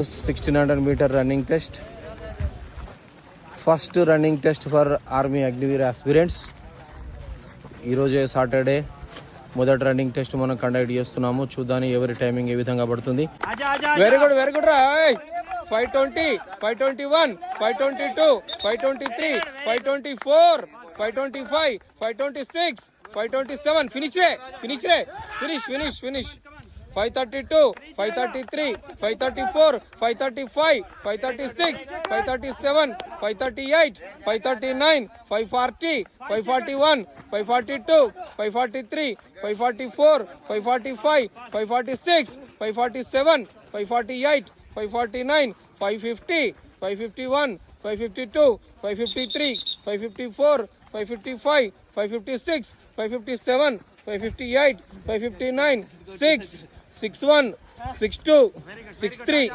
1600 meter running test. First running test for Army Agniveer aspirants. ఈ రోజే Saturday మొదటి running test మనం conduct చేస్తున్నాము. చూద్దాం ఎవరి టైమింగ్ ఏ విధంగా పడుతుంది. వెరీ గుడ్ రా. 520, 521, 522, 523, 524, 525, 526, 527. Finish. 532, 533, 534, 535, 536, 537, 538, 539, 540, 541, 542, 543, 544, 545, 546, 547, 548, 549, 550, 551, 552, 553, 554, 555, 556, 557, 558, 559, 6, 61, 62, 63.